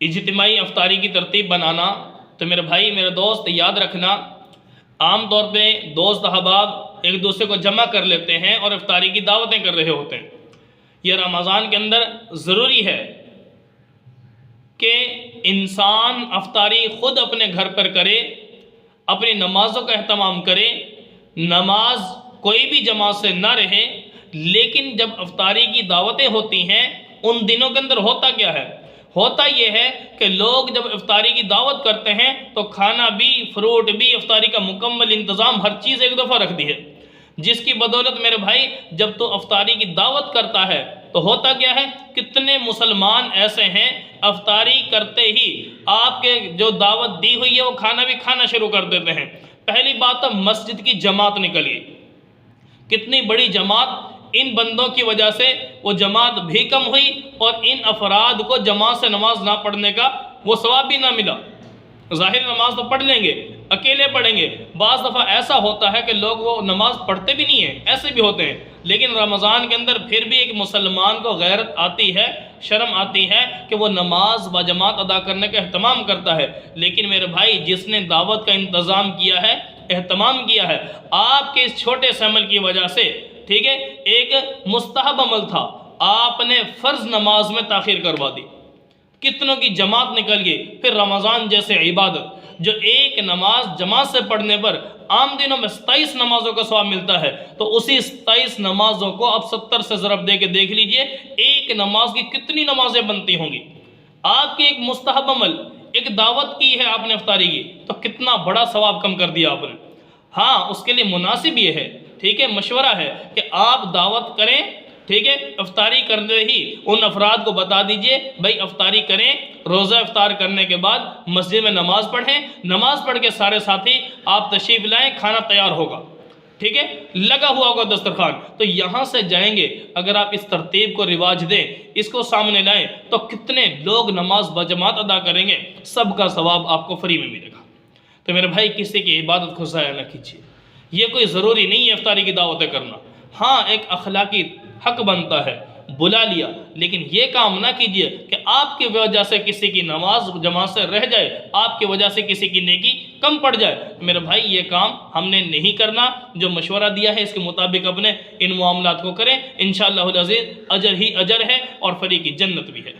اجتماعی افطاری کی ترتیب بنانا، تو میرے بھائی میرے دوست یاد رکھنا، عام طور پہ دوست احباب ایک دوسرے کو جمع کر لیتے ہیں اور افطاری کی دعوتیں کر رہے ہوتے ہیں۔ یہ رمضان کے اندر ضروری ہے کہ انسان افطاری خود اپنے گھر پر کرے، اپنی نمازوں کا اہتمام کرے، نماز کوئی بھی جماعت سے نہ رہے، لیکن جب افطاری کی دعوتیں ہوتی ہیں ان دنوں کے اندر ہوتا کیا ہے؟ ہوتا یہ ہے کہ لوگ جب افطاری کی دعوت کرتے ہیں تو کھانا بھی، فروٹ بھی، افطاری کا مکمل انتظام، ہر چیز ایک دفعہ رکھ دی ہے، جس کی بدولت میرے بھائی جب تو افطاری کی دعوت کرتا ہے تو ہوتا کیا ہے؟ کتنے مسلمان ایسے ہیں افطاری کرتے ہی آپ کے جو دعوت دی ہوئی ہے وہ کھانا بھی کھانا شروع کر دیتے ہیں۔ پہلی بات تو مسجد کی جماعت نکلی، کتنی بڑی جماعت، ان بندوں کی وجہ سے وہ جماعت بھی کم ہوئی اور ان افراد کو جماعت سے نماز نہ پڑھنے کا وہ ثواب بھی نہ ملا۔ ظاہر نماز تو پڑھ لیں گے، اکیلے پڑھیں گے، بعض دفعہ ایسا ہوتا ہے کہ لوگ وہ نماز پڑھتے بھی نہیں ہیں، ایسے بھی ہوتے ہیں، لیکن رمضان کے اندر پھر بھی ایک مسلمان کو غیرت آتی ہے، شرم آتی ہے کہ وہ نماز با جماعت ادا کرنے کا اہتمام کرتا ہے۔ لیکن میرے بھائی جس نے دعوت کا انتظام کیا ہے، اہتمام کیا ہے، آپ کے اس چھوٹے سے عمل کی وجہ سے، ٹھیک ہے، ایک مستحب عمل تھا، آپ نے فرض نماز میں تاخیر کروا دی، کتنوں کی جماعت نکل گئی۔ پھر رمضان جیسے عبادت جو ایک نماز جماعت سے پڑھنے پر عام دنوں میں 27 نمازوں کا ثواب ملتا ہے، تو اسی 27 نمازوں کو اب 70 سے ضرب دے کے دیکھ لیجئے ایک نماز کی کتنی نمازیں بنتی ہوں گی۔ آپ کے ایک مستحب عمل، ایک دعوت کی ہے آپ نے افطاری کی، تو کتنا بڑا ثواب کم کر دیا آپ نے۔ ہاں اس کے لیے مناسب یہ ہے، ٹھیک ہے، مشورہ ہے کہ آپ دعوت کریں، ٹھیک ہے، افطاری کرتے ہی ان افراد کو بتا دیجئے بھائی افطاری کریں، روزہ افطار کرنے کے بعد مسجد میں نماز پڑھیں، نماز پڑھ کے سارے ساتھی آپ تشریف لائیں، کھانا تیار ہوگا، ٹھیک ہے، لگا ہوا ہوگا دسترخوان، تو یہاں سے جائیں گے، اگر آپ اس ترتیب کو رواج دیں، اس کو سامنے لائیں، تو کتنے لوگ نماز بجماعت ادا کریں گے، سب کا ثواب آپ کو فری میں ملے گا۔ تو میرے بھائی کسی کی عبادت کو ضائع نہ کیجیے، یہ کوئی ضروری نہیں ہے افطاری کی دعوتیں کرنا، ہاں ایک اخلاقی حق بنتا ہے، بلا لیا، لیکن یہ کام نہ کیجیے کہ آپ کی وجہ سے کسی کی نماز جماعت سے رہ جائے، آپ کی وجہ سے کسی کی نیکی کم پڑ جائے۔ میرے بھائی یہ کام ہم نے نہیں کرنا، جو مشورہ دیا ہے اس کے مطابق اپنے ان معاملات کو کریں، انشاءاللہ العزیز اجر ہی اجر ہے اور فریق کی جنت بھی ہے۔